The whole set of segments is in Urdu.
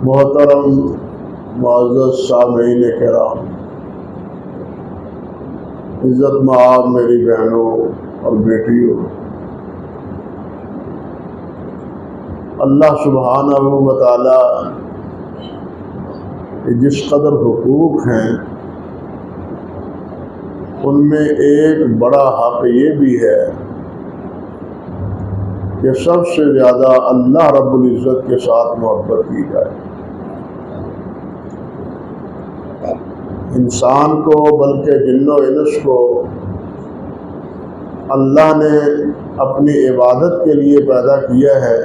محترم معزز سامعین کرام، عزت مآب میری بہنوں اور بیٹیوں، اللہ سبحانہ و تعالی کے جس قدر حقوق ہیں ان میں ایک بڑا حق یہ بھی ہے کہ سب سے زیادہ اللہ رب العزت کے ساتھ محبت کی جائے۔ انسان کو بلکہ جن و انس کو اللہ نے اپنی عبادت کے لیے پیدا کیا ہے،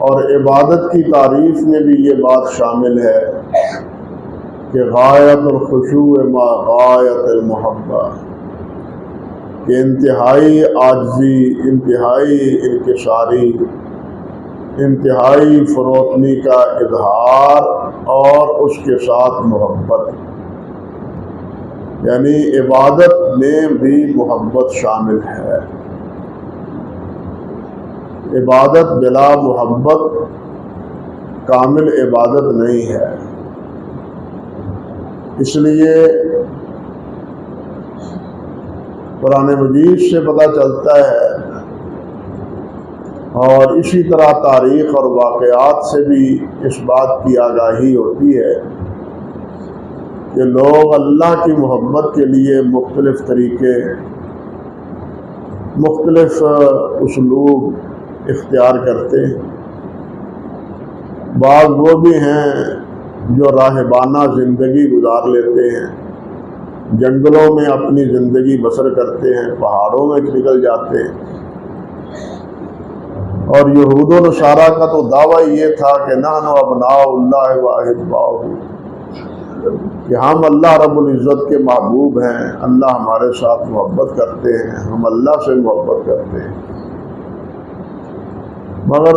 اور عبادت کی تعریف میں بھی یہ بات شامل ہے کہ غایت الخشوع ما غایت المحبہ، کہ انتہائی عاجزی، انتہائی انکساری، انتہائی فروتنی کا اظہار اور اس کے ساتھ محبت، یعنی عبادت میں بھی محبت شامل ہے۔ عبادت بلا محبت کامل عبادت نہیں ہے۔ اس لیے قرآن مجید سے پتہ چلتا ہے، اور اسی طرح تاریخ اور واقعات سے بھی اس بات کی آگاہی ہوتی ہے کہ لوگ اللہ کی محبت کے لیے مختلف طریقے، مختلف اسلوب اختیار کرتے ہیں۔ بعض وہ بھی ہیں جو راہبانہ زندگی گزار لیتے ہیں، جنگلوں میں اپنی زندگی بسر کرتے ہیں، پہاڑوں میں نکل جاتے ہیں۔ اور یہود و نصارہ کا تو دعویٰ یہ تھا کہ نحن ابناء اللہ و احباؤہ، کہ ہم اللہ رب العزت کے محبوب ہیں، اللہ ہمارے ساتھ محبت کرتے ہیں، ہم اللہ سے محبت کرتے ہیں۔ مگر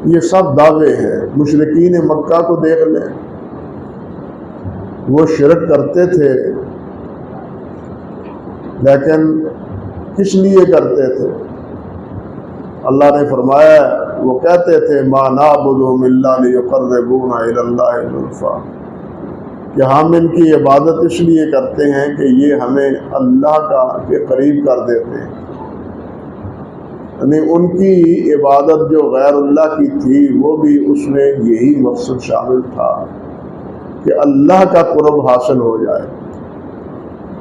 یہ سب دعوے ہیں۔ مشرکین مکہ کو دیکھ لیں، وہ شرک کرتے تھے، لیکن کس لیے کرتے تھے؟ اللہ نے فرمایا، وہ کہتے تھے ما نعبدہم الا لیقربونا الی اللہ زلفیٰ، کہ ہم ان کی عبادت اس لیے کرتے ہیں کہ یہ ہمیں اللہ کے قریب کر دیتے ہیں۔ یعنی ان کی عبادت جو غیر اللہ کی تھی، وہ بھی اس میں یہی مقصد شامل تھا کہ اللہ کا قرب حاصل ہو جائے،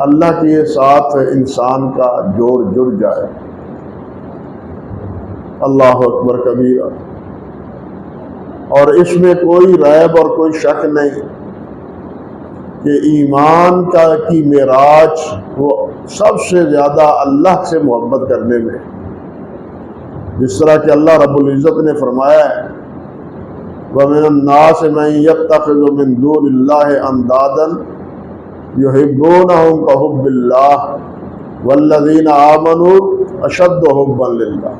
اللہ کے ساتھ انسان کا جوڑ جڑ جائے۔ اللہ اکبر کبیرہ۔ اور اس میں کوئی ریب اور کوئی شک نہیں کہ ایمان کی معراج وہ سب سے زیادہ اللہ سے محبت کرنے میں، جس طرح کہ اللہ رب العزت نے فرمایا ہے وَمِنَ النَّاسِ مَن يَتَّخِذُ مِن دُونِ اللَّهِ أَندَادًا يُحِبُّونَهُمْ كَحُبِّ اللَّهِ وَالَّذِينَ آمَنُوا أَشَدُّ حُبًّا لِلَّهِ،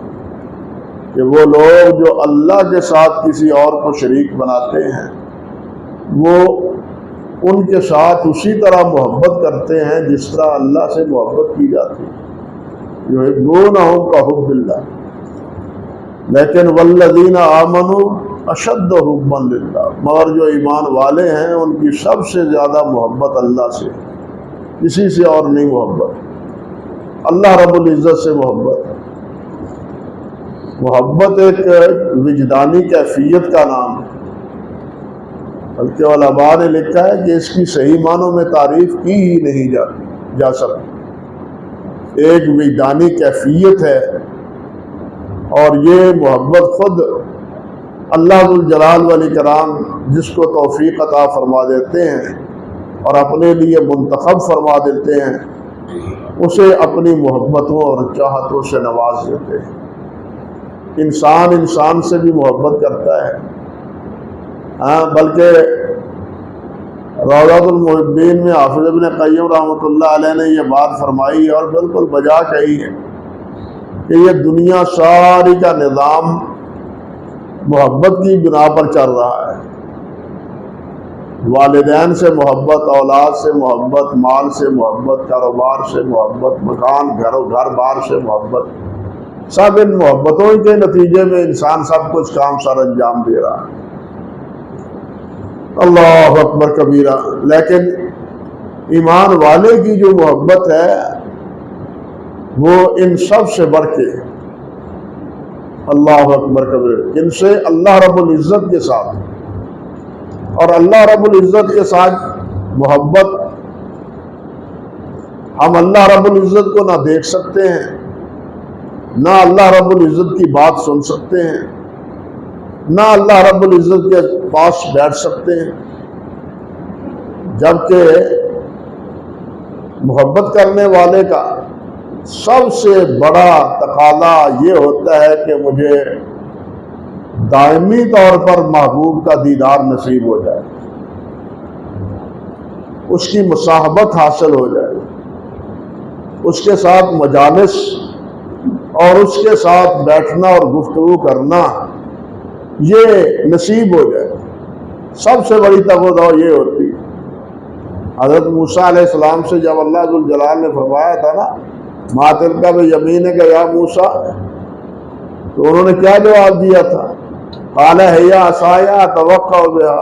کہ وہ لوگ جو اللہ کے ساتھ کسی اور کو شریک بناتے ہیں، وہ ان کے ساتھ اسی طرح محبت کرتے ہیں جس طرح اللہ سے محبت کی جاتی ہے۔ یحبونہم کحب اللہ، لیکن والذین آمنوا اشد حبا للہ، مگر جو ایمان والے ہیں ان کی سب سے زیادہ محبت اللہ سے، کسی سے اور نہیں محبت، اللہ رب العزت سے محبت۔ محبت ایک وجدانی کیفیت کا نام ہے، بلکہ علماء نے لکھا ہے کہ اس کی صحیح معنوں میں تعریف کی ہی نہیں جا سکتی۔ ایک وجدانی کیفیت ہے، اور یہ محبت خود اللہ ذو الجلال والاکرام جس کو توفیق عطا فرما دیتے ہیں اور اپنے لیے منتخب فرما دیتے ہیں، اسے اپنی محبتوں اور چاہتوں سے نواز دیتے ہیں۔ انسان سے بھی محبت کرتا ہے، بلکہ روضۃ المحبین میں حافظ ابن قیم رحمۃ اللہ علیہ نے یہ بات فرمائی اور بالکل بجا کہی ہے کہ یہ دنیا ساری کا نظام محبت کی بنا پر چل رہا ہے۔ والدین سے محبت، اولاد سے محبت، مال سے محبت، کاروبار سے محبت، مکان گھر بار سے محبت، سب ان محبتوں کے نتیجے میں انسان سب کچھ کام سر انجام دے رہا ہے۔ اللہ اکبر کبیرہ۔ لیکن ایمان والے کی جو محبت ہے وہ ان سب سے بڑھ کے اللہ اکبر کبیرہ، ان سے اللہ رب العزت کے ساتھ، اور اللہ رب العزت کے ساتھ محبت، ہم اللہ رب العزت کو نہ دیکھ سکتے ہیں، نہ اللہ رب العزت کی بات سن سکتے ہیں، نہ اللہ رب العزت کے پاس بیٹھ سکتے ہیں، جبکہ محبت کرنے والے کا سب سے بڑا تقاضا یہ ہوتا ہے کہ مجھے دائمی طور پر محبوب کا دیدار نصیب ہو جائے، اس کی مصاحبت حاصل ہو جائے، اس کے ساتھ مجالس اور اس کے ساتھ بیٹھنا اور گفتگو کرنا یہ نصیب ہو جائے۔ سب سے بڑی تقاضا یہ ہوتی ہے۔ حضرت موسیٰ علیہ السلام سے جب اللہ ذوالجلال نے فرمایا تھا نا ما تلک بیمینک یا موسیٰ، تو انہوں نے کیا جواب دیا تھا؟ قال ہی عصای اتوکأ بها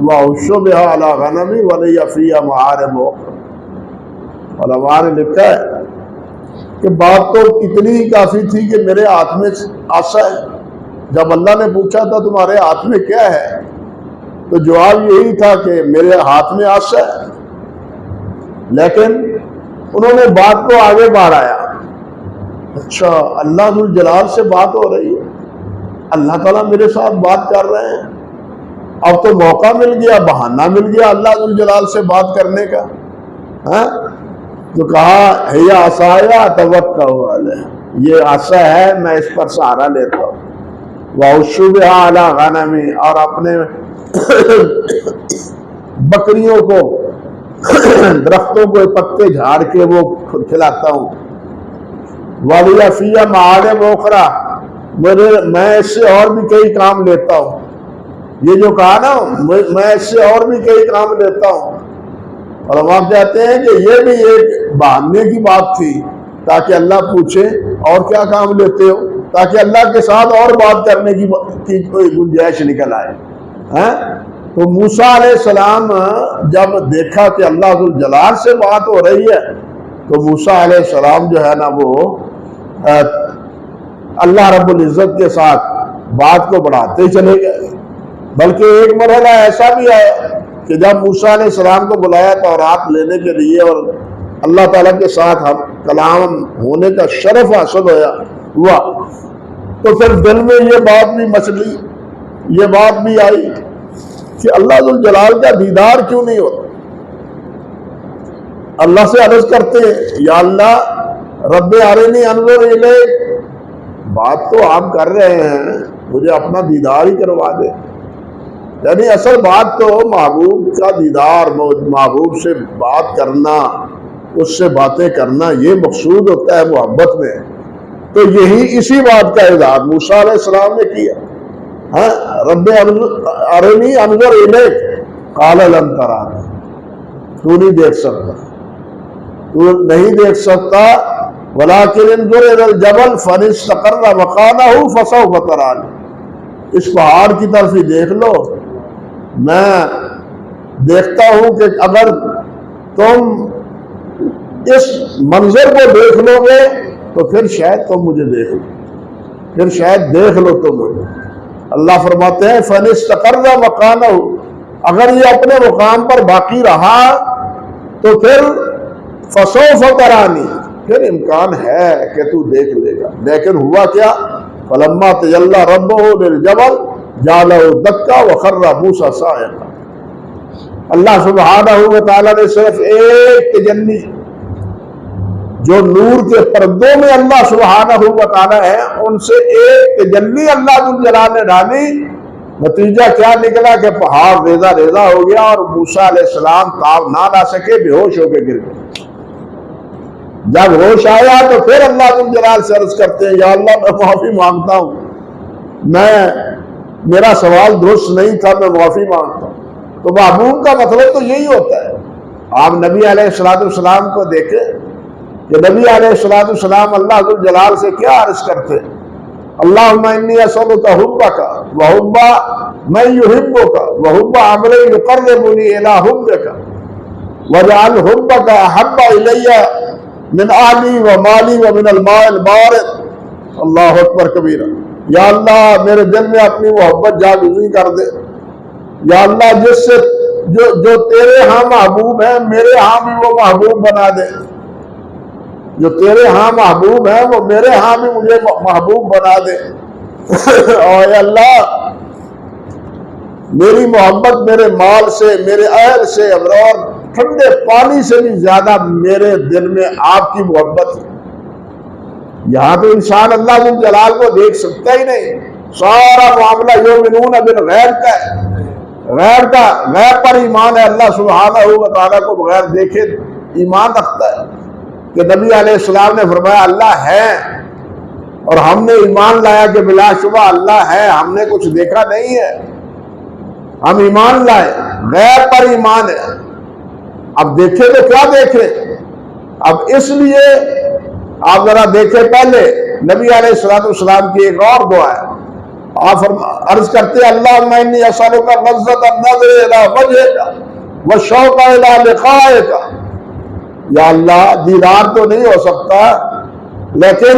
واحش بها علی غنمی ولی فیہا معارب اخری۔ علماء نے لکھا ہے کہ بات تو اتنی ہی کافی تھی کہ میرے ہاتھ میں عصا ہے۔ جب اللہ نے پوچھا تھا تمہارے ہاتھ میں کیا ہے، تو جواب یہی تھا کہ میرے ہاتھ میں عصا ہے، لیکن انہوں نے بات کو آگے بڑھایا۔ اچھا، اللہ ذوالجلال سے بات ہو رہی ہے، اللہ تعالیٰ میرے ساتھ بات کر رہے ہیں، اب تو موقع مل گیا، بہانہ مل گیا اللہ ذوالجلال سے بات کرنے کا۔ تو کہا ہی عصای اتوکأ علیہ، یہ عصا ہے، میں اس پر سہارا لیتا ہوں۔ واحش بها علی غنمی، اور اپنے بکریوں کو درختوں کو پتے جھاڑ کے وہ کھلاتا ہوں۔ وَلِيَ فِيهَا مَعَارِبُ أُخْرَىٰ، میں اس سے اور بھی کئی کام لیتا ہوں۔ یہ جو کہا نا میں اس سے اور بھی کئی کام لیتا ہوں، اور ہم آپ کہتے ہیں کہ یہ بھی ایک بہانے کی بات تھی تاکہ اللہ پوچھے اور کیا کام لیتے ہو، تاکہ اللہ کے ساتھ اور بات کرنے کی کوئی گنجائش نکل آئے۔ تو موسیٰ علیہ السلام جب دیکھا کہ اللہ ذوالجلال سے بات ہو رہی ہے، تو موسیٰ علیہ السلام جو ہے نا وہ اللہ رب العزت کے ساتھ بات کو بڑھاتے چلے گئے۔ بلکہ ایک مرحلہ ایسا بھی آیا کہ جب موسیٰ علیہ السلام کو بلایا تورات لینے کے لیے اور اللہ تعالیٰ کے ساتھ کلام ہونے کا شرف حاصل ہوا، تو پھر دل میں یہ بات بھی مچلی، یہ بات بھی آئی کہ اللہ ذوالجلال کا دیدار کیوں نہیں ہوتا۔ اللہ سے عرض کرتے ہیں یا اللہ رب ارنی انظر الیک، بات تو آپ کر رہے ہیں، مجھے اپنا دیدار ہی کروا دے۔ یعنی اصل بات تو محبوب کا دیدار، محبوب سے بات کرنا، اس سے باتیں کرنا، یہ مقصود ہوتا ہے محبت میں۔ تو یہی اسی بات کا اظہار موسیٰ علیہ السلام نے کیا۔ رب ارنی انظر الیک قال لن ترانی، تو نہیں دیکھ سکتا، تو نہیں دیکھ سکتا، ولکن انظر الی الجبل فان استقر مکانہ فسوف ترانی، اس پہاڑ کی طرف ہی دیکھ لو، میں دیکھتا ہوں کہ اگر تم اس منظر کو دیکھ لو گے تو پھر شاید تم مجھے دیکھ لو، پھر شاید دیکھ لو تم مجھے۔ اللہ فرماتے ہیں فَإِنِ اسْتَقَرَّ مَكَانَهُ، اگر یہ اپنے مقام پر باقی رہا تو پھر فَسَوْفَ تَرَانِي، پھر امکان ہے کہ تو دیکھ لے گا۔ لیکن ہوا کیا؟ فَلَمَّا تَجَلَّىٰ رَبُّهُ لِلْجَبَلِ جَعَلَهُ دَكًّا وَخَرَّ مُوسَىٰ صَاعِقًا۔ اللہ سبحانہ و تعالیٰ نے صرف ایک تجلی، جو نور کے پردوں میں اللہ سبحانہ و تعالیٰ ہے، ان سے ایک تجلی اللہ ذوالجلال نے ڈالی، نتیجہ کیا نکلا کہ پہاڑ ریزہ ریزہ ہو گیا اور موسیٰ علیہ السلام تاب نہ لا سکے، بے ہوش ہو کے گر گئے۔ جب ہوش آیا تو پھر اللہ ذوالجلال سے عرض کرتے ہیں یا اللہ میں معافی مانگتا ہوں، میرا سوال درست نہیں تھا، میں معافی مانگتا ہوں۔ تو محبوب کا مطلب تو یہی ہوتا ہے۔ آپ نبی علیہ السلام کو دیکھیں کہ نبی علیہ السلام اللہ ذو الجلال سے کیا عرض کرتے؟ اللہم انی اسألک حبک وحب من یحبک وحب عمل یقربنی الی حبک واجعل حبک احب الی من اہلی و مالی و من الماء البارد۔ اللہ اکبر کبیرہ۔ یا اللہ میرے دل میں اپنی محبت جاگزی کر دے، یا اللہ جس سے جو تیرے ہاں محبوب ہیں میرے ہاں بھی وہ محبوب بنا دے، جو تیرے ہاں محبوب ہیں وہ میرے ہاں بھی مجھے محبوب بنا دے۔ اور اے اللہ میری محبت میرے مال سے، میرے اہل سے اور ٹھنڈے پانی سے بھی زیادہ میرے دل میں آپ کی محبت ہے۔ یہاں تو انسان اللہ ذو الجلال کو دیکھ سکتا ہی نہیں، سارا معاملہ یؤمنون بالغیب کا ہے، غیر پر ایمان ہے۔ اللہ سبحانہ و تعالیٰ کو بغیر دیکھے ایمان رکھتا ہے کہ نبی علیہ السلام نے فرمایا اللہ ہے، اور ہم نے ایمان لایا کہ بلا شبہ اللہ ہے، ہم نے کچھ دیکھا نہیں ہے، ہم ایمان لائے، غیر پر ایمان ہے۔ اب دیکھے تو کیا دیکھے؟ اب اس لیے آپ ذرا دیکھیں، پہلے نبی علیہ السلام کی ایک اور دعا ہے، آپ عرض کرتے ہیں اللہم انی اسألک لذۃ النظر الی وجہک والشوق الی لقائک۔ یا اللہ دیدار تو نہیں ہو سکتا، لیکن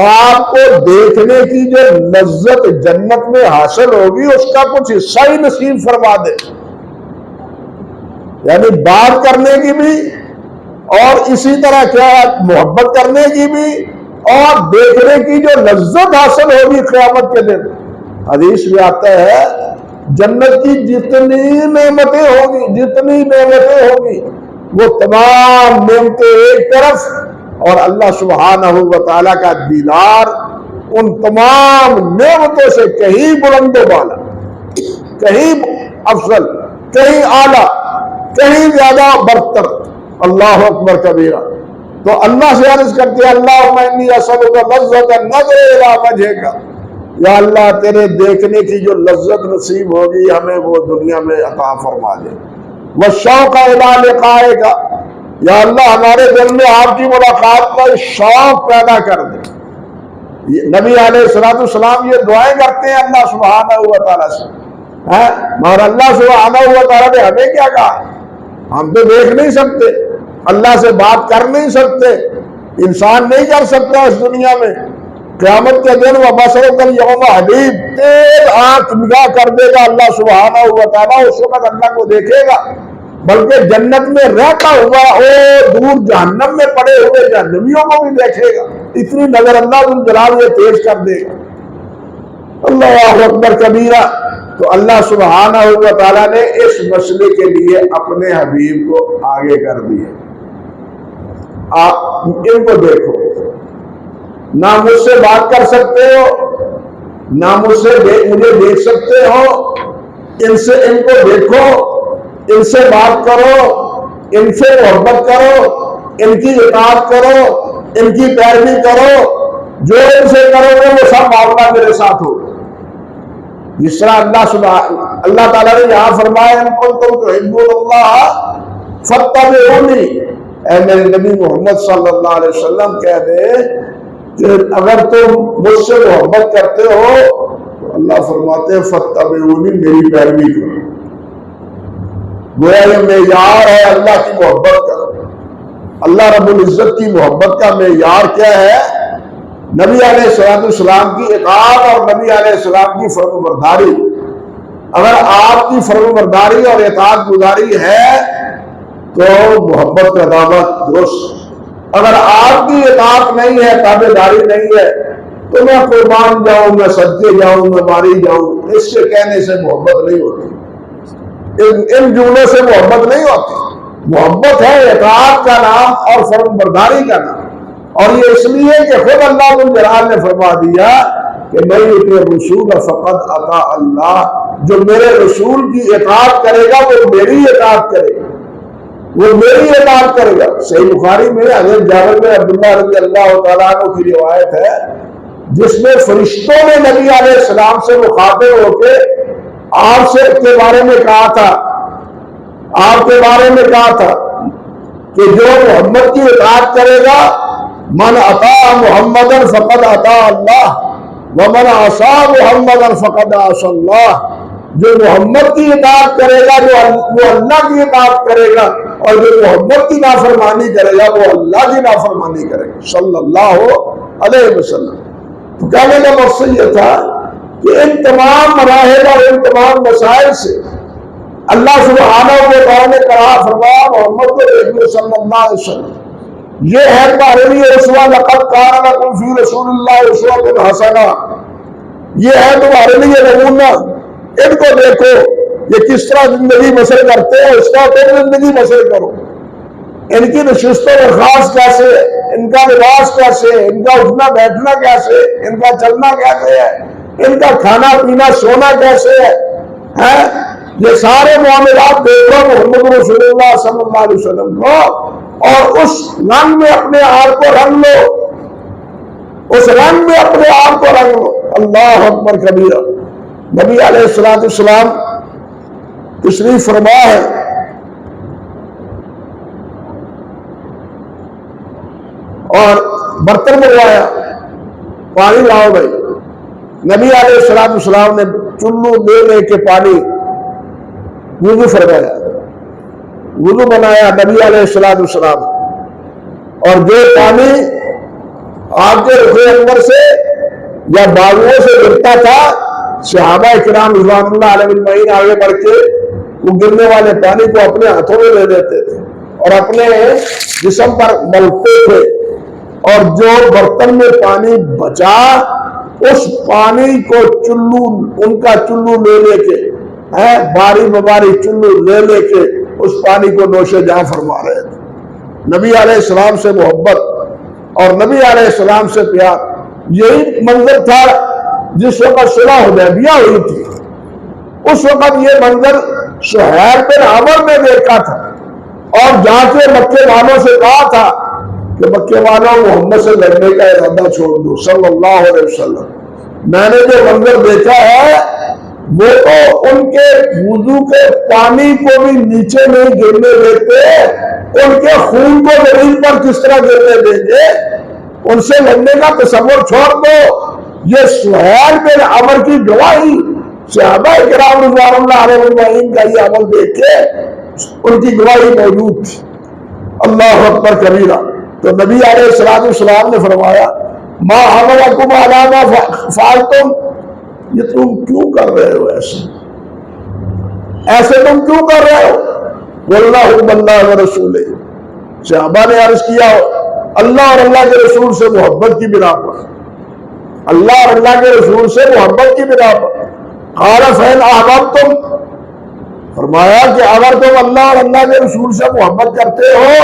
آپ کو دیکھنے کی جو لذت جنت میں حاصل ہوگی اس کا کچھ حصہ ہی نصیب فرما دے، یعنی بات کرنے کی بھی اور اسی طرح کیا محبت کرنے کی بھی اور دیکھنے کی جو لذت حاصل ہوگی قیامت کے دن۔ حدیث میں آتا ہے جنت کی جتنی نعمتیں ہوگی وہ تمام نعمتیں ایک طرف، اور اللہ سبحانہ و تعالیٰ کا دیدار ان تمام نعمتوں سے کہیں بلند و بالا، کہیں افضل، کہیں اعلیٰ، کہیں زیادہ برتر۔ اللہ اکبر کبیرہ۔ تو اللہ سے عرض کرتے ہیں اللہم انی اسألک لذۃ النظر الی وجہک، یا اللہ تیرے دیکھنے کی جو لذت نصیب ہوگی ہمیں وہ دنیا میں عطا فرما دے۔ والشوق الی لقائک، یا اللہ ہمارے دل میں آپ کی ملاقات کا شوق پیدا کر دے۔ نبی علیہ السلام یہ دعائیں کرتے ہیں اللہ سبحانہ و تعالیٰ سے، مگر اللہ سبحانہ و تعالیٰ نے ہمیں کیا کہا؟ ہم تو دیکھ نہیں سکتے، اللہ سے بات کر نہیں سکتے، انسان نہیں کر سکتا اس دنیا میں۔ قیامت کے دن وَبَصَرُكَ الْيَوْمَ حَدِيدٌ، تیز آنکھ نگاہ کر دے گا اللہ سبحانہ و تعالیٰ، اس وقت اللہ کو دیکھے گا، بلکہ جنت میں رہتا ہوا اور دور جہنم میں پڑے ہوئے جہنمیوں کو بھی دیکھے گا، اتنی نظر اللہ ذو الجلال یہ تیز کر دے گا۔ اللہ اکبر کبیرہ۔ تو اللہ سبحانہ و تعالیٰ نے اس مسئلے کے لیے اپنے حبیب کو آگے کر دیا۔ آپ ان کو دیکھو، نہ مجھ سے بات کر سکتے ہو، نہ مجھے دیکھ سکتے ہو، ان کو دیکھو، ان سے بات کرو، ان سے محبت کرو، ان کی اطاعت کرو، ان کی پیروی کرو، جو ان سے کرو گے وہ سب معاملہ میرے ساتھ ہوگا۔ جس طرح اللہ تعالیٰ نے یہاں فرمایا ان کنتم تحبون اللہ فاتبعونی، اے میرے نبی محمد صلی اللہ علیہ وسلم کہہ دے کہ اگر تم مجھ سے محبت کرتے ہو تو اللہ فرماتے ہیں فاتبعونی، میری پیروی کرو۔ گویا یہ معیار ہے اللہ کی محبت کا، اللہ رب العزت کی محبت کا معیار کیا ہے؟ نبی علیہ السلام کی اطاعت اور نبی علیہ السلام کی فرمانبرداری۔ اگر آپ کی فرمانبرداری اور اطاعت گزاری ہے تو محبت کا دعوت درست، اگر آپ کی اطاعت نہیں ہے، تابعداری نہیں ہے، تو میں قربان جاؤں، میں صدقے جاؤں، میں ماری جاؤں، اس کے کہنے سے محبت نہیں ہوتی، ان جملوں سے محبت نہیں ہوتی۔ محبت ہے اطاعت کا نام اور فرمانبرداری کا نام، اور یہ اس لیے کہ خود اللہ ذو الجلال نے فرما دیا کہ میں یطیع الرسول فقد اطاع اللہ، جو میرے رسول کی اطاعت کرے گا وہ میری اطاعت کرے گا، وہ میری اطاعت کرے گا۔ صحیح بخاری میں حضرت جابر بن عبداللہ رضی اللہ تعالیٰ عنہ کی روایت ہے جس میں فرشتوں نے نبی علیہ السلام سے مخاطب ہو کے آپ کے بارے میں کہا تھا کہ جو محمد کی اطاعت کرے گا، من اطاع محمدًا فقد اطاع اللہ ومن عصى محمدًا فقد عصى اللہ۔ جو محمد کی اطاعت کرے گا وہ اللہ کی اطاعت کرے گا، اور جو محمد کی نافرمانی کرے گا وہ اللہ کی نافرمانی کرے گا صلی اللہ علیہ وسلم۔ تو کہنے کا مقصد یہ تھا کہ ان تمام مراحل اور ان تمام مسائل سے اللہ سبحانہ و تعالیٰ نے کہا، فرمایا محمد کو دیکھ لو صلی اللہ علیہ وسلم، یہ ہے تمہارے لیے اسوہ، لقد کان لکم فی رسول اللہ اسوۃ حسنہ، یہ ہے تمہارے لیے نمونہ، ان کو دیکھو یہ کس طرح زندگی بسر کرتے ہیں، اس کا تم زندگی بسر کرو۔ ان کی نشست و برخاست کیسے ہے، ان کا لباس کیسے ہے، ان کا اٹھنا بیٹھنا کیسے ہے، ان کا چلنا کیسے ہے، ان کا کھانا پینا سونا کیسے ہے، یہ سارے معاملات دیکھو محمد رسول اللہ صلی اللہ علیہ وسلم کو، اور اس رنگ میں اپنے آپ کو رنگ لو، اس رنگ میں اپنے آپ کو رنگ لو۔ اللہ اکبر کبیرہ۔ نبی علیہ السلام تشریف فرما ہے، اور برتن منگوایا، پانی لاؤ بھائی۔ نبی علیہ السلام نے چلو لے لے کے پانی وضو فرمایا، وضو بنایا نبی علیہ السلام، اور جو پانی آپ کے رخ انور سے یا باغوں سے گرتا تھا، صحابہ کرام رضوان اللہ علیہ اجمعین آگے بڑھ کے وہ گرنے والے پانی کو اپنے ہاتھوں میں لے لیتے تھے اور اپنے جسم پر ملتے تھے، اور جو برتن میں پانی بچا اس پانی کو چلو، ان کا چلو لے لے کے، باری باری چلو لے لے کے اس پانی کو نوش جاں فرما رہے تھے۔ نبی علیہ السلام سے محبت اور نبی علیہ السلام سے پیار، یہی منظر تھا جس وقت صلح حدیبیہ ہوئی تھی۔ اس وقت یہ منظر سہیل بن عمرو نے دیکھا تھا، اور جا کے مکے والوں سے کہا تھا کہ مکے والوں محمد سے لڑنے کا ارادہ چھوڑ دو صلی اللہ علیہ وسلم۔ میں نے جو منظر دیکھا ہے وہ تو ان کے وضو کے پانی کو بھی نیچے نہیں گرنے دیتے، ان کے خون کو زمین پر کس طرح گرنے دیں گے؟ ان سے لڑنے کا تصور چھوڑ دو۔ یہ سہیل بن عمرو کی گواہی، صحابہ کرام رضوان اللہ علیہ اجمعین کا یہ عمل دیکھ کے ان کی گواہی موجود تھی۔ اللہ اکبر کبیرہ۔ تو نبی علیہ السلام نے فرمایا، ما حملکم علی ما فعلتم، یہ تم کیوں کر رہے ہو ایسے تم کیوں کر رہے ہو؟ واللہ باللہ ورسولہ، صحابہ نے عرض کیا اللہ اور اللہ کے رسول سے محبت کی بنا پر، اللہ اور اللہ کے رسول سے محبت کی بنا پر۔ قال فإن أحببتم، فرمایا کہ اگر تم اللہ اور اللہ کے رسول سے محبت کرتے ہو،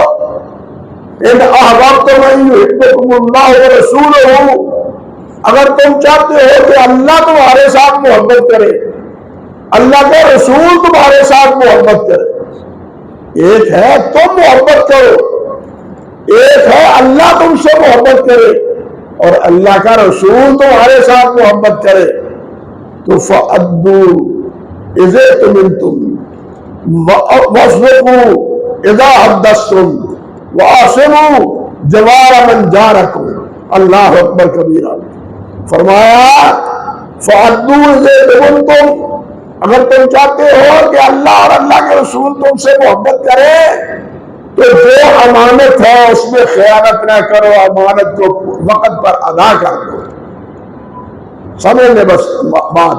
ان احببتم ان يحبكم اللہ ورسولہ، اگر تم چاہتے ہو کہ اللہ تمہارے ساتھ محبت کرے، اللہ کے رسول تمہارے ساتھ محبت کرے، ایک ہے تم محبت کرو، ایک ہے اللہ تم سے محبت کرے اور اللہ کا رسول تمہارے ساتھ محبت کرے، تو فَأَدُّوا إِذَا اؤْتُمِنْتُمْ وَاصْدِقُوا إِذَا حَدَّثْتُمْ وَأَحْسِنُوا جَوَارَ مَنْ جَارَكُمْ۔ اللہ اکبر کبیرہ۔ فرمایا فَأَدُّوا إِذَا اؤْتُمِنْتُمْ، اگر تم چاہتے ہو کہ اللہ اور اللہ کے رسول تم سے محبت کرے تو جو امانت ہے اس میں خیانت نہ کرو، امانت کو وقت پر ادا کر دو۔ سمجھ لے بس بات،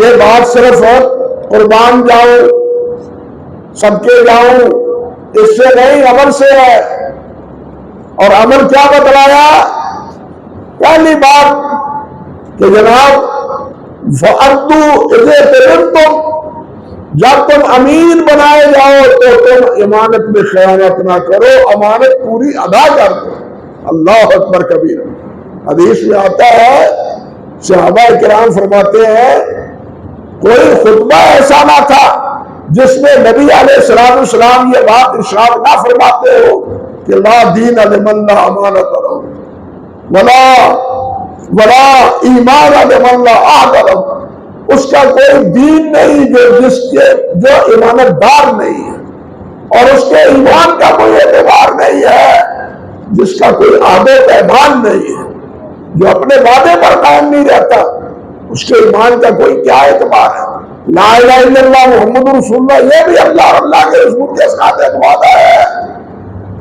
یہ بات صرف قربان جاؤں سب کے جاؤں اس سے نہیں، عمل سے ہے۔ اور عمل کیا بتلایا؟ پہلی بات کہ جناب فَأَدُّوا إِذَا اؤْتُمِنْتُمْ، جب تم امین بنائے جاؤ تو تم امانت میں خیانت نہ کرو، امانت پوری ادا کر دو۔ اللہ اکبر کبیر۔ حدیث میں آتا ہے، صحابہ کرام فرماتے ہیں کوئی خطبہ ایسا نہ تھا جس میں نبی علیہ السلام یہ بات ارشاد نہ فرماتے ہو کہ لا دین لمن لا امانت له ولا ایمان لمن لا عہد له، اس کا کوئی دین نہیں جو امانت دار نہیں ہے، اور اس کے ایمان کا کوئی اعتبار نہیں ہے، جس کا کوئی عہد و پیمان نہیں ہے، جو اپنے وعدے پر قائم نہیں رہتا، اس کے ایمان کا کوئی کیا اعتبار ہے؟ لا الہ الا اللہ محمد رسول اللہ، یہ بھی اللہ اور اللہ کے رسول کے ساتھ ایک وعدہ ہے،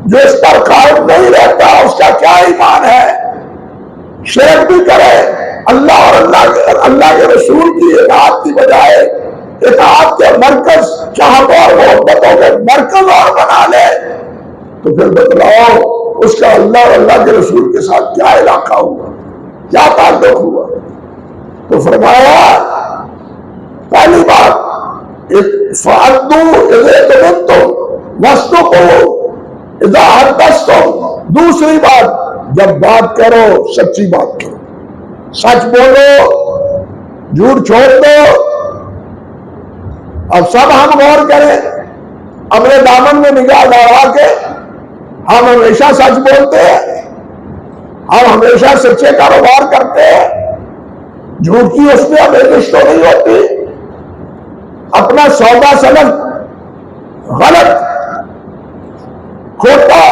جو اس پر قائم نہیں رہتا اس کا کیا ایمان ہے؟ شرک بھی کرے، اللہ اور اللہ کے رسول کی اطاعت کی بجائے اطاعت کے مرکز، چاہتوں اور محبتوں کے مرکز اور بنا لے، تو پھر بتلاؤ اس کا اللہ اور اللہ کے رسول کے ساتھ کیا علاقہ ہوا، کیا تعلق ہوا؟ تو فرمایا پہلی بات فَأَدُّوا إِذَا تُمِنْتُمْ وَاسْتُقُوا إِذَا حَدَّثْتُمْ، دوسری بات جب بات کرو سچی بات کرو، سچ بولو، جھوٹ چھوڑ دو۔ اب سب ہم غور کریں، اپنے دامن میں نگاہ دوڑا کے ہم ہمیشہ سچ بولتے ہیں، ہم ہمیشہ سچے کاروبار کرتے ہیں، جھوٹ کی اس میں آمیزش تو نہیں ہوتی، اپنا سودا سلف غلط کھوٹا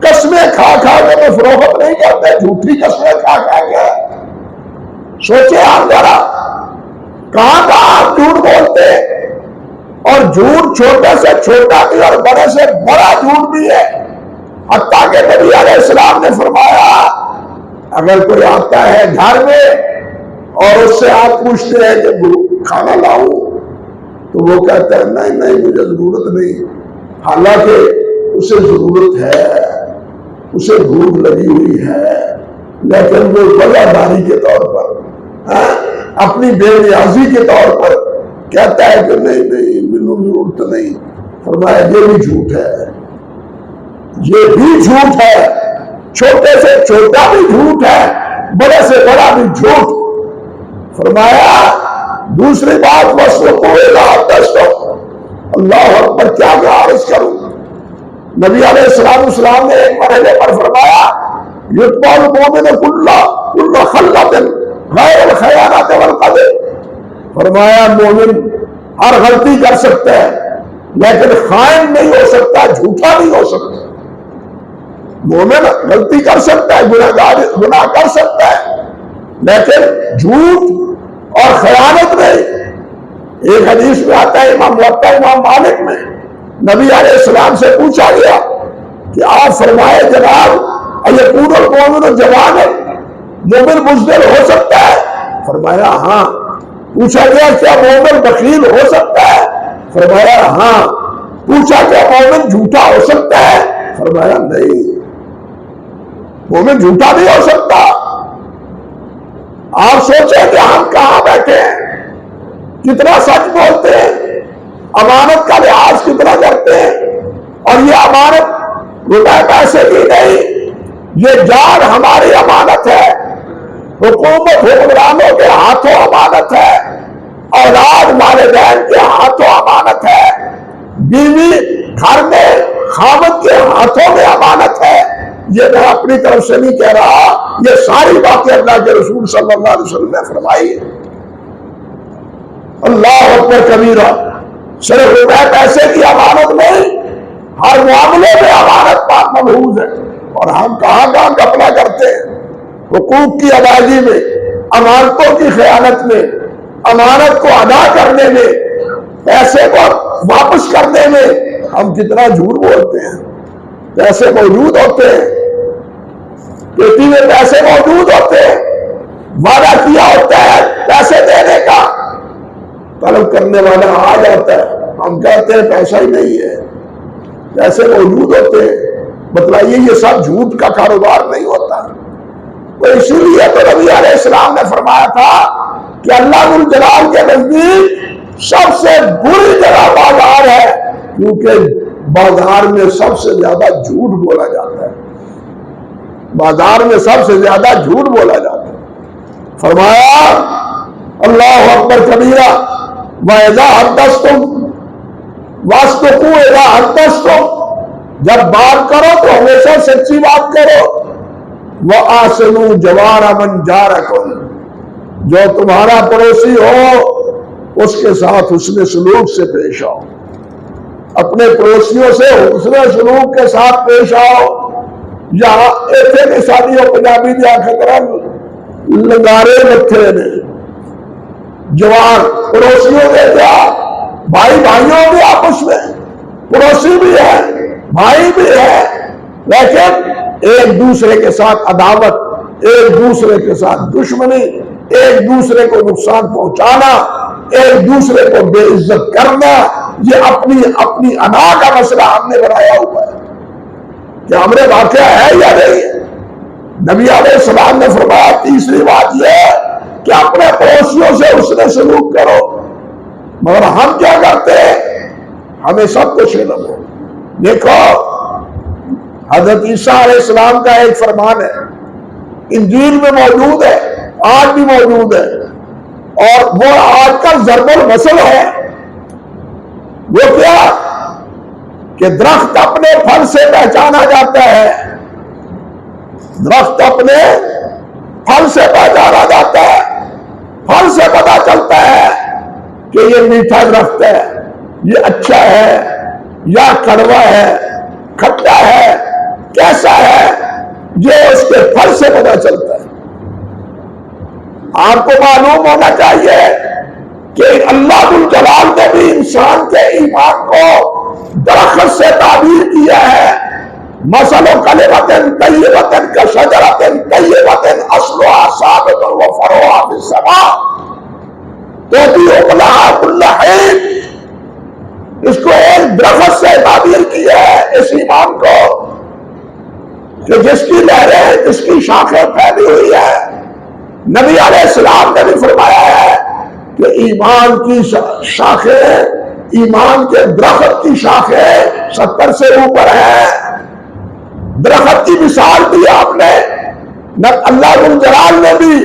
قسمیں کھا کھا کے تو فروخت نہیں کرتے، جھوٹی قسمیں کھا کھا کے۔ سوچے آپ ذرا کہاں کہاں آپ جھوٹ بولتے، اور جھوٹ چھوٹے سے چھوٹا بھی اور بڑے سے بڑا جھوٹ بھی ہے۔ حتیٰ کہ نبی علیہ السلام نے فرمایا اگر کوئی آتا ہے گھر میں اور اس سے آپ پوچھتے ہیں کہ کھانا لاؤں، تو وہ کہتا ہے نہیں نہیں مجھے ضرورت نہیں، حالانکہ اسے ضرورت ہے، اسے بھوک لگی ہوئی ہے، لیکن وہ وفاداری کے طور پر، اپنی بے نیازی کے طور پر کہتا ہے کہ نہیں نہیں مجھے ضرورت نہیں۔ فرمایا یہ بھی جھوٹ ہے، یہ بھی جھوٹ ہے، چھوٹے سے چھوٹا بھی جھوٹ ہے، بڑے سے بڑا بھی جھوٹ۔ فرمایا دوسری بات وَاسْتُقُوا إِذَا حَدَّثْتُمْ، اللہ اکبر، کیا عرض کروں۔ نبی علیہ السلام نے ایک مرحلے پر فرمایا يُتْبَعُ الْمُؤْمِنُ كُلَّ خَلَّةٍ غَيْرَ الْخِيَانَةِ وَالْقَذْفِ، فرمایا مومن ہر غلطی کر سکتا ہے لیکن خائن نہیں ہو سکتا، جھوٹا نہیں ہو سکتا۔ مومن غلطی کر سکتا ہے، گناہ کر سکتا ہے، لیکن جھوٹ اور خیانت نہیں۔ ایک حدیث میں آتا ہے امام مالک میں، نبی علیہ السلام سے پوچھا گیا کہ آپ فرمائے جناب اَيَكُونُ الْمُؤْمِنُ جَوَانًا، مومن بزدل ہو سکتا ہے؟ فرمایا ہاں۔ پوچھا گیا کیا مومن بخیل ہو سکتا ہے؟ فرمایا ہاں۔ پوچھا کیا مومن جھوٹا ہو سکتا ہے؟ فرمایا نہیں، مومن جھوٹا نہیں ہو سکتا۔ آپ سوچیں کہ ہم کہاں بیٹھے ہیں، کتنا سچ بولتے ہیں، امانت کا لحاظ کتنا کرتے ہیں، اور یہ امانت روپے پیسے کی نہیں، یہ جان ہماری امانت ہے، حکومت حکمرانوں کے ہاتھوں امانت ہے، اولاد والدین کے ہاتھوں امانت ہے، بیوی گھر میں خاوند کے ہاتھوں میں امانت ہے۔ یہ میں اپنی طرف سے نہیں کہہ رہا، یہ ساری باتیں اللہ کے رسول صلی اللہ علیہ وسلم نے فرمائی ہے۔ اللہ اکبر کبیرہ، صرف روپے پیسے کی امانت نہیں، ہر معاملے میں امانت پاک ملحوظ ہے، اور ہم کہاں کہاں گھپلا کرتے ہیں، حقوق کی ادائیگی میں، امانتوں کی خیانت میں، امانت کو ادا کرنے میں، پیسے کو واپس کرنے میں ہم کتنا جھوٹ بولتے ہیں۔ پیسے موجود ہوتے ہیں، پیٹی میں پیسے موجود ہوتے ہیں، وعدہ کیا ہوتا ہے پیسے دینے کا، طلب کرنے والا آ جاتا ہے، ہم کہتے ہیں پیسہ ہی نہیں ہے، پیسے موجود ہوتے ہیں۔ بتلائیے یہ سب جھوٹ کا کاروبار نہیں ہوتا؟ تو اسی لیے تو نبی علیہ السلام نے فرمایا تھا کہ اللہ ذو الجلال کے نزدیک سب سے بری جگہ بازار ہے، کیونکہ بازار میں سب سے زیادہ جھوٹ بولا جاتا ہے، بازار میں سب سے زیادہ جھوٹ بولا جاتا ہے۔ فرمایا اللہ اکبر کبیرہ، وَإِذَا حَدَّثْتُمْ وَاسْتُقُوا إِذَا حَدَّثْتُمْ، جب بات کرو تو ہمیشہ سچی بات کرو۔ وَآسِنُوا جَوَارَ مَنْ جَارَكُمْ، جو تمہارا پڑوسی ہو اس کے ساتھ حسن سلوک سے پیش آؤ۔ اپنے پڑوسیوں سے حسن سلوک کے ساتھ پیش آؤ. یہاں ایتھے نے سادیوں پنجابی دیا خطرہ لنگارے متھے نے جوان پڑوسیوں نے کیا بھائی بھائیوں بھی آپس میں پڑوسی بھی ہے بھائی بھی ہے لیکن ایک دوسرے کے ساتھ عداوت ایک دوسرے کے ساتھ دشمنی ایک دوسرے کو نقصان پہنچانا ایک دوسرے کو بے عزت کرنا یہ اپنی اپنی انا کا مسئلہ ہم نے بنایا ہوا ہے. کیا ہمارے واقعہ ہے یا نہیں ہے؟ نبی علیہ السلام نے فرمایا تیسری بات یہ ہے کہ اپنے پڑوسیوں سے حسن سلوک کرو. مگر ہم کیا کرتے ہیں؟ ہمیں سب کچھ علم ہے. دیکھو حضرت عیسیٰ علیہ السلام کا ایک فرمان ہے انجیل میں موجود ہے آج بھی موجود ہے اور وہ آج کا ضرب المثل ہے. وہ کیا کہ درخت اپنے پھل سے پہچانا جاتا ہے. درخت اپنے پھل سے پہچانا جاتا ہے. پھل سے پتا چلتا ہے کہ یہ میٹھا درخت ہے یہ اچھا ہے یا کڑوا ہے کھٹا ہے کیسا ہے یہ اس کے پھل سے پتا چلتا ہے. آپ کو معلوم ہونا چاہیے کہ اللہ ذو الجلال نے بھی انسان کے ایمان کو درخت سے تعبیر کیا ہے. مثل کلمۃ طیبۃ کشجرۃ طیبۃ اصلها ثابت وفرعها فی السماء تؤتی اکلہا کل حین. اس کو ایک درخت سے تعبیر کیا ہے اس ایمان کو کہ جس کی لہریں جس کی شاخیں پھیلی ہوئی ہے. نبی علیہ السلام نے بھی فرمایا ہے کہ ایمان کی شاخیں ایمان کے درخت کی شاخیں 70 سے اوپر ہے. درخت کی مثال دی آپ نے اللہ ذو الجلال نے بھی.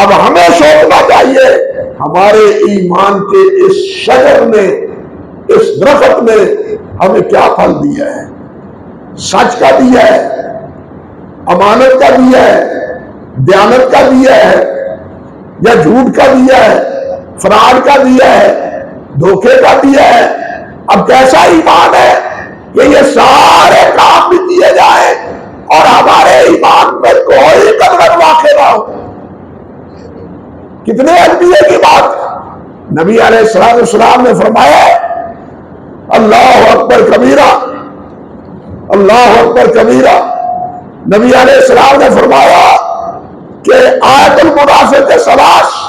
اب ہمیں سوچنا چاہیے ہمارے ایمان کے اس شجر نے اس درخت نے ہمیں کیا پھل دیا ہے. سچ کا دیا ہے امانت کا دیا ہے دیانت کا دیا ہے یا جھوٹ کا دیا ہے فراڈ کا دیا ہے دھوکے کا دیا ہے. اب کیسا ایمان ہے کہ یہ سارے کام بھی کیے جائیں اور ہمارے ایمان میں کوئی قدر واقع نہ ہو. کتنے انبیاء کی بات. نبی علیہ السلام نے فرمایا اللہ اکبر کبیرہ اللہ اکبر کبیرہ. نبی علیہ السلام نے فرمایا کہ آیت المنافق ثلاث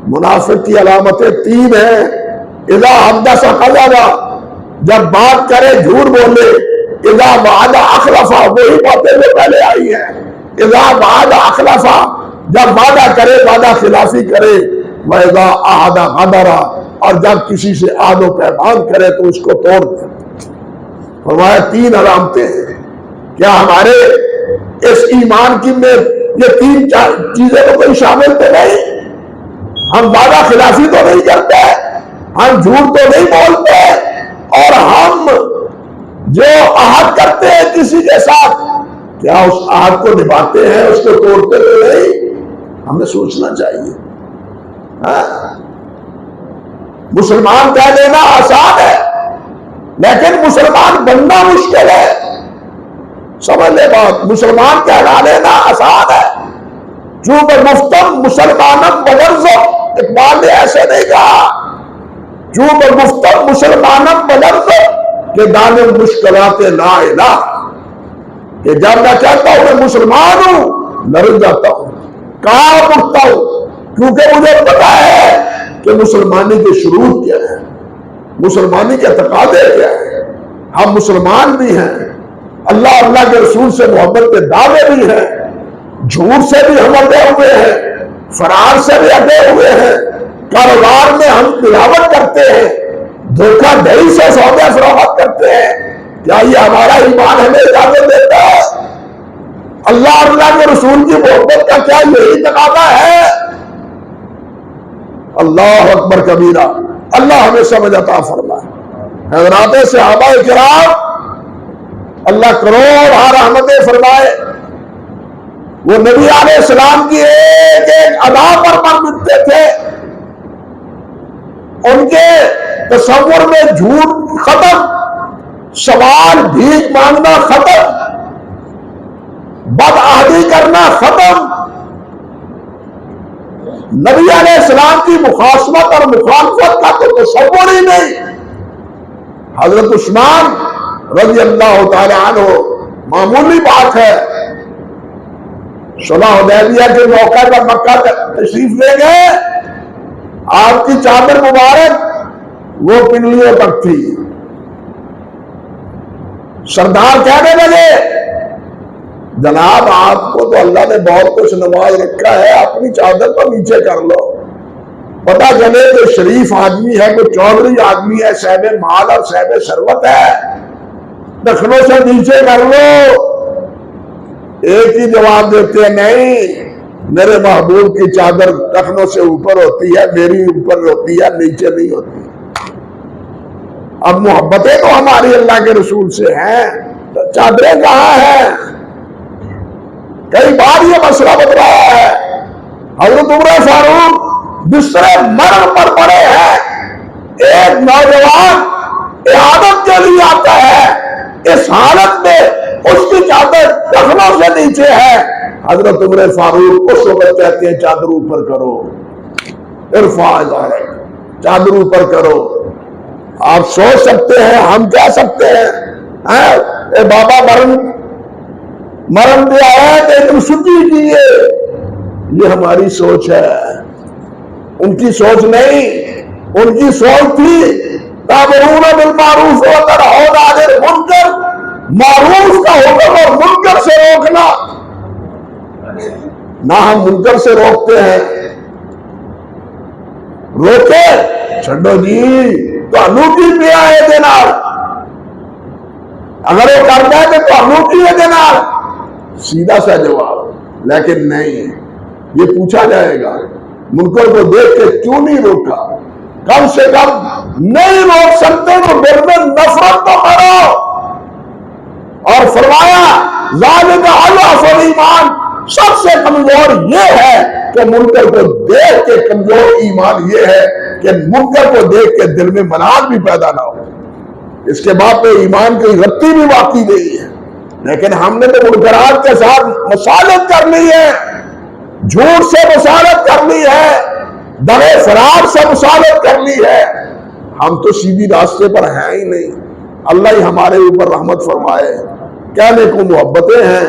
منافق کی علامتیں 3 ہیں. اذا حدث کذب جب بات کرے جھوٹ بولے. اذا وعد اخلف وہی باتیں جو پہلے آئی ہیں. اذا وعد اخلف جب وعدہ کرے وعدہ خلافی کرے. واذا عہد غدر اور جب کسی سے عہد و پیمان کرے تو اس کو توڑ دے. فرمایا 3 علامتیں ہیں. کیا ہمارے اس ایمان کی میں یہ 3 چیزیں تو کوئی شامل تو نہیں؟ ہم وعدہ خلافی تو نہیں کرتے ہم جھوٹ تو نہیں بولتے اور ہم جو عہد کرتے ہیں کسی کے ساتھ کیا اس عہد کو نبھاتے ہیں اس کو توڑتے تو نہیں؟ ہمیں سوچنا چاہیے. مسلمان کہہ دینا آسان ہے لیکن مسلمان بننا مشکل ہے. سمجھ لے بات. مسلمان کہنا لینا آسان ہے. چونکہ مفتم مسلمانم بلرزم اقبال نے ایسے نہیں کہا. چونکہ مفتم مسلمانم بلرزم کہ دان مشکلات لا الہ کہ جب میں کہتا ہوں کہ مسلمان ہوں لرز جاتا ہوں کہاں اٹھتا ہوں کیونکہ مجھے پتا ہے کہ مسلمانی کے شروط کیا ہے مسلمانی کے تقاضے کیا ہے. ہم مسلمان بھی ہیں اللہ کے رسول سے محبت کے دعوے بھی ہیں جھوٹ سے بھی ہم اٹے ہوئے ہیں فرار سے بھی اٹے ہوئے ہیں کاروبار میں ہم ملاوٹ کرتے ہیں دھوکہ دہی سے سودا فروخت کرتے ہیں. کیا یہ ہمارا ایمان ہمیں اجازت دیتا ہے؟ اللہ کے رسول کی محبت کا کیا یہی تقاضا ہے؟ اللہ اکبر کبیرہ. اللہ ہمیں سمجھ عطا فرمائے. حضرات صحابہ کرام اللہ کروڑ رحمتیں فرمائے. وہ نبی علیہ السلام کی ایک ایک ادا پر مر مٹتے تھے. ان کے تصور میں جھوٹ ختم، سوال بھیک مانگنا ختم، بدعہدی کرنا ختم، نبی علیہ السلام کی مخاصمت اور مخالفت کا تو تصور ہی نہیں۔ حضرت عثمان رضی اللہ تعالی عنہ، معمولی بات ہے، صلح حدیبیہ کے موقع پر مکہ تشریف لے گئے، آپ کی چادر مبارک وہ پنڈلیوں تک تھی، سردار کہنے لگے جناب آپ کو تو اللہ نے بہت کچھ نواز رکھا ہے، اپنی چادر تو نیچے کر لو، پتہ چلے کہ شریف آدمی ہے، کوئی چودھری آدمی ہے، صاحب مال اور صاحب ثروت ہے، ٹخنوں سے نیچے کر لو۔ ایک ہی جواب دیتے ہیں نہیں، میرے محبوب کی چادر ٹخنوں سے اوپر ہوتی ہے، میری اوپر ہوتی ہے، نیچے نہیں ہوتی۔ اب محبتیں تو ہماری اللہ کے رسول سے ہیں، تو چادریں کہاں ہیں؟ کئی بار یہ مسئلہ بتلایا ہے۔ حضرت عمر فاروق بستر مرگ پر پڑے ہیں، ایک نوجوان عیادت کے لیے آتا ہے، اس حالت میں اس کی چادر ٹخنوں سے نیچے ہے، حضرت عمر فاروق اس وقت کہتے ہیں چادر اوپر کرو، ارفع ازارک، چادر اوپر کرو۔ آپ سوچ سکتے ہیں، ہم کہہ سکتے ہیں اے بابا مرم دیا ہے کہ تم سچی کیے، یہ ہماری سوچ ہے، ان کی سوچ نہیں۔ ان کی سوچ تھی تامرون بالمعروف وتنہون عن المنکر، معروف کا حکم اور منکر سے روکنا۔ نہ ہم منکر سے روکتے ہیں، روکے چھڈو جی تو انوٹی پہ آئے دینار، اگر وہ کرتا ہے تو انوٹی ہے دینار، سیدھا سا جواب۔ لیکن نہیں، یہ پوچھا جائے گا منکر کو دیکھ کے کیوں نہیں روکا؟ کم سے کم نہیں روک سکتے تو دل میں نفرت تو کرو۔ اور فرمایا ذالک اضعف الایمان، سب سے کمزور یہ ہے کہ منکر کو دیکھ کے، کمزور ایمان یہ ہے کہ منکر کو دیکھ کے دل میں ملال بھی پیدا نہ ہو۔ اس کے بعد تو ایمان کی غلطی بھی واقعی نہیں ہے، لیکن ہم نے تو منکرات کے ساتھ مصالحت کر لی ہے، جھوٹ سے مصالحت کر لی ہے، دغے فریب سے مصالحت کر لی ہے، ہم تو سیدھی راستے پر ہیں ہی نہیں۔ اللہ ہی ہمارے اوپر رحمت فرمائے۔ کہنے کو محبتیں ہیں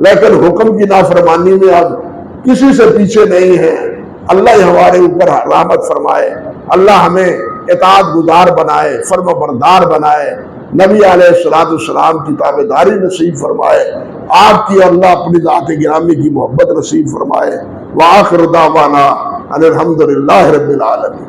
لیکن حکم کی نافرمانی میں اب کسی سے پیچھے نہیں ہیں۔ اللہ ہی ہمارے اوپر رحمت فرمائے، اللہ ہمیں اطاعت گزار بنائے، فرما بردار بنائے، نبی علیہ السلام کی تابعداری نصیب فرمائے، آپ کی اللہ اپنی ذات گرامی کی محبت نصیب فرمائے۔ وآخر دعوانا ان الحمدللہ رب العالمین۔